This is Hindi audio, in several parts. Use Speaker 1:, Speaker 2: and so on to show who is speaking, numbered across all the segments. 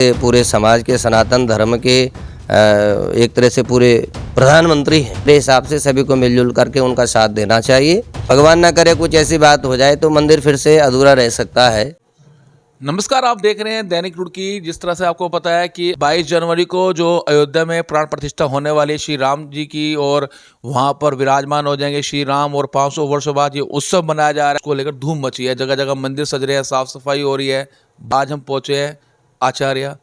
Speaker 1: पूरे समाज के सनातन धर्म के एक तरह से पूरे प्रधानमंत्री हैं। मेरे हिसाब से सभी को मिलजुल करके उनका साथ देना चाहिए। भगवान ना करे कुछ ऐसी बात हो जाए तो मंदिर फिर से अधूरा रह सकता है।
Speaker 2: नमस्कार, आप देख रहे हैं दैनिक रुड़की। जिस तरह से आपको पता है कि 22 जनवरी को जो अयोध्या में प्राण प्रतिष्ठा होने वाली है श्री राम जी की, और वहां पर विराजमान हो जाएंगे श्री राम, और 500 वर्षों बाद ये उत्सव मनाया जा रहा है, उसको लेकर धूम मची है। जगह जगह मंदिर सज रहे हैं, साफ सफाई हो रही है। आज हम पहुंचे हैं आचार्य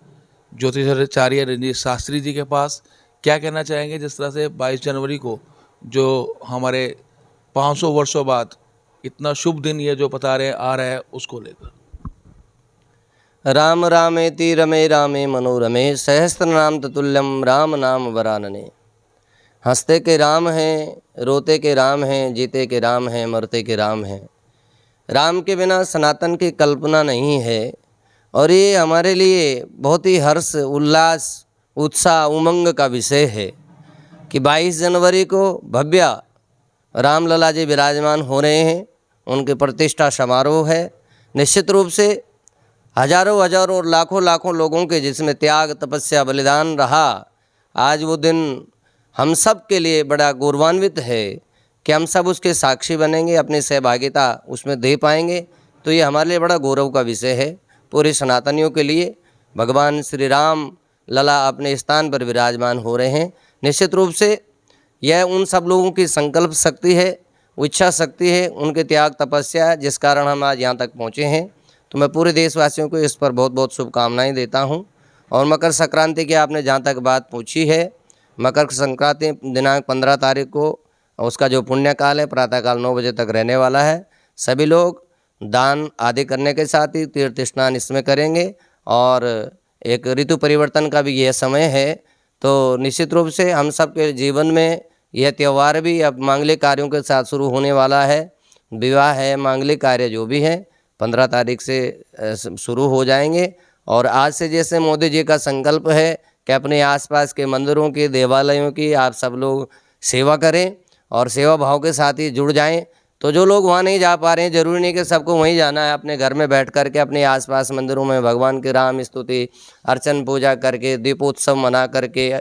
Speaker 2: ज्योतिषाचार्य रंजीत शास्त्री जी के पास। क्या कहना चाहेंगे जिस तरह से 22 जनवरी को जो हमारे 500 वर्षों बाद इतना शुभ दिन ये जो बता रहे आ रहा है, उसको लेकर।
Speaker 1: राम रामेति रमे रामे मनोरमे सहस्त्र नाम ततुल्यम राम नाम वरानने। हंसते के राम हैं, रोते के राम हैं, जीते के राम हैं, मरते के राम हैं। राम के बिना सनातन की कल्पना नहीं है। और ये हमारे लिए बहुत ही हर्ष, उल्लास, उत्साह, उमंग का विषय है कि 22 जनवरी को भव्य रामलला जी विराजमान हो रहे हैं। उनके प्रतिष्ठा समारोह है। निश्चित रूप से हजारों हजारों और लाखों लाखों लोगों के जिसमें त्याग, तपस्या, बलिदान रहा, आज वो दिन हम सब के लिए बड़ा गौरवान्वित है कि हम सब उसके साक्षी बनेंगे, अपनी सहभागिता उसमें दे पाएंगे। तो ये हमारे लिए बड़ा गौरव का विषय है। पूरे सनातनियों के लिए भगवान श्री राम लला अपने स्थान पर विराजमान हो रहे हैं। निश्चित रूप से यह उन सब लोगों की संकल्प शक्ति है, इच्छा शक्ति है, उनके त्याग, तपस्या है, जिस कारण हम आज यहाँ तक पहुँचे हैं। तो मैं पूरे देशवासियों को इस पर बहुत बहुत शुभकामनाएं देता हूं। और मकर संक्रांति की आपने जहां तक बात पूछी है, मकर संक्रांति दिनांक 15 तारीख को उसका जो पुण्यकाल है प्रातःकाल 9 बजे तक रहने वाला है। सभी लोग दान आदि करने के साथ ही तीर्थ स्नान इसमें करेंगे। और एक ऋतु परिवर्तन का भी यह समय है। तो निश्चित रूप से हम सब के जीवन में यह त्यौहार भी अब मांगलिक कार्यों के साथ शुरू होने वाला है। विवाह है, मांगलिक कार्य जो भी हैं 15 तारीख से शुरू हो जाएंगे। और आज से जैसे मोदी जी का संकल्प है कि अपने आसपास के मंदिरों की, देवालयों की आप सब लोग सेवा करें और सेवा भाव के साथ ही जुड़ जाएं। तो जो लोग वहाँ नहीं जा पा रहे हैं, ज़रूरी नहीं कि सबको वहीं जाना है। अपने घर में बैठ करके अपने आसपास मंदिरों में भगवान की राम स्तुति, अर्चन, पूजा करके, दीपोत्सव मना करके,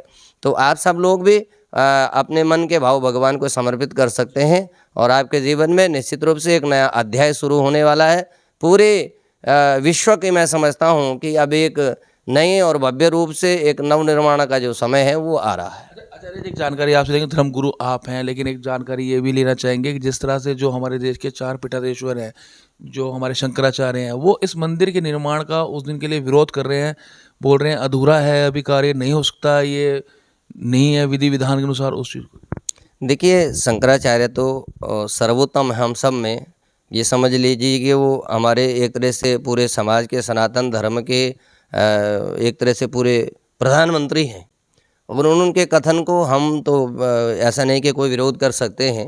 Speaker 1: तो आप सब लोग भी अपने मन के भाव भगवान को समर्पित कर सकते हैं। और आपके जीवन में निश्चित रूप से एक नया अध्याय शुरू होने वाला है। पूरे विश्व के मैं समझता हूँ कि अब एक नए और भव्य रूप से एक नवनिर्माण का जो समय है वो आ रहा है।
Speaker 2: आचार्य जी, एक जानकारी आपसे लेंगे। धर्मगुरु आप हैं, लेकिन एक जानकारी ये भी लेना चाहेंगे कि जिस तरह से जो हमारे देश के 4 पीठाधीश्वर हैं, जो हमारे शंकराचार्य हैं, वो इस मंदिर के निर्माण का उस दिन के लिए विरोध कर रहे हैं। बोल रहे हैं अधूरा है, अभी कार्य नहीं हो सकता, ये नहीं है विधि विधान के अनुसार उस चीज़ को।
Speaker 1: देखिए, शंकराचार्य तो सर्वोत्तम हम सब में, ये समझ लीजिए कि वो हमारे एक तरह से पूरे समाज के सनातन धर्म के एक तरह से पूरे प्रधानमंत्री हैं। और उनके कथन को हम तो ऐसा नहीं कि कोई विरोध कर सकते हैं।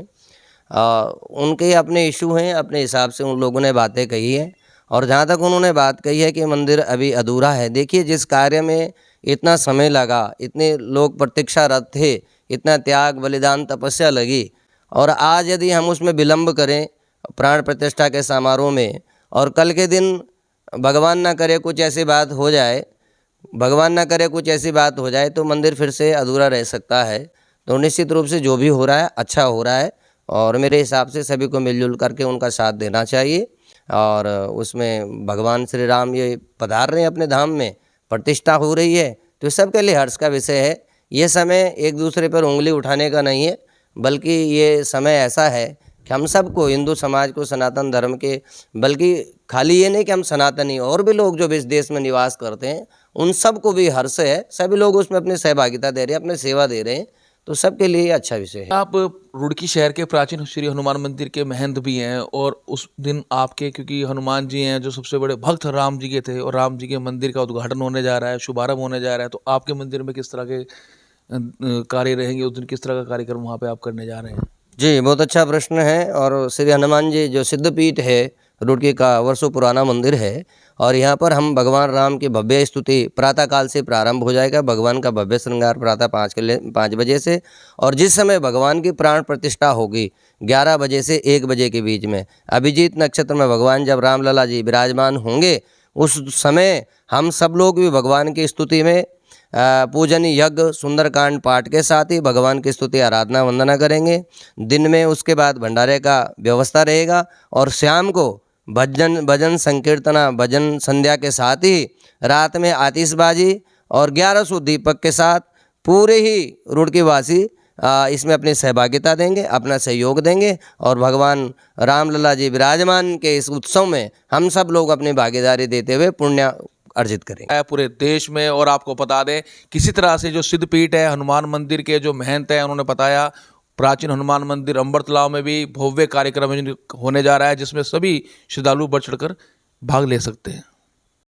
Speaker 1: उनके अपने इशू हैं, अपने हिसाब से उन लोगों ने बातें कही है। और जहाँ तक उन्होंने बात कही है कि मंदिर अभी अधूरा है, देखिए जिस कार्य में इतना समय लगा, इतने लोग प्रतीक्षारत थे, इतना त्याग, बलिदान, तपस्या लगी, और आज यदि हम उसमें विलम्ब करें प्राण प्रतिष्ठा के समारोह में, और कल के दिन भगवान ना करे कुछ ऐसी बात हो जाए, भगवान ना करे कुछ ऐसी बात हो जाए तो मंदिर फिर से अधूरा रह सकता है। तो निश्चित रूप से जो भी हो रहा है अच्छा हो रहा है। और मेरे हिसाब से सभी को मिलजुल करके उनका साथ देना चाहिए। और उसमें भगवान श्री राम ये पधार रहे हैं अपने धाम में, प्रतिष्ठा हो रही है, तो सबके लिए हर्ष का विषय है। ये समय एक दूसरे पर उंगली उठाने का नहीं है, बल्कि ये समय ऐसा है कि हम सबको, हिंदू समाज को, सनातन धर्म के, बल्कि खाली ये नहीं कि हम सनातनी, और भी लोग जो इस देश में निवास करते हैं उन सबको भी हर्ष है। सभी लोग उसमें अपनी सहभागिता दे रहे हैं, अपनी सेवा दे रहे हैं। तो सबके लिए अच्छा विषय है।
Speaker 2: आप रुड़की शहर के प्राचीन श्री हनुमान मंदिर के महंत भी हैं, और उस दिन आपके, क्योंकि हनुमान जी हैं जो सबसे बड़े भक्त राम जी के थे, और राम जी के मंदिर का उद्घाटन होने जा रहा है, शुभारंभ होने जा रहा है, तो आपके मंदिर में किस तरह के कार्य रहेंगे उस दिन, किस तरह का कार्यक्रम वहाँ पे आप करने जा रहे हैं?
Speaker 1: जी, बहुत अच्छा प्रश्न है। और श्री हनुमान जी जो सिद्धपीठ है, रुड़की का वर्षों पुराना मंदिर है, और यहाँ पर हम भगवान राम की भव्य स्तुति प्रातःकाल से प्रारंभ हो जाएगा। भगवान का भव्य श्रृंगार प्रातः 5 बजे से, और जिस समय भगवान की प्राण प्रतिष्ठा होगी 11 बजे से 1 बजे के बीच में, अभिजीत नक्षत्र में भगवान जब रामलला जी विराजमान होंगे, उस समय हम सब लोग भी भगवान की स्तुति में पूजन यज्ञ सुंदरकांड पाठ के साथ ही भगवान की स्तुति आराधना वंदना करेंगे। दिन में उसके बाद भंडारे का व्यवस्था रहेगा और शाम को भजन संकीर्तना भजन संध्या के साथ ही रात में आतिशबाजी और 1100 दीपक के साथ पूरे ही रुड़की वासी इसमें अपनी सहभागिता देंगे, अपना सहयोग देंगे और भगवान रामलला जी विराजमान के इस उत्सव में हम सब लोग अपनी भागीदारी देते हुए पुण्य अर्जित करेंगे।
Speaker 2: पूरे देश में। और आपको बता दें किसी तरह से जो सिद्धपीठ है हनुमान मंदिर के जो महंत हैं उन्होंने बताया प्राचीन हनुमान मंदिर अम्बरतलाव में भी भव्य कार्यक्रम होने जा रहा है जिसमें सभी श्रद्धालु बढ़ चढ़कर भाग ले सकते हैं।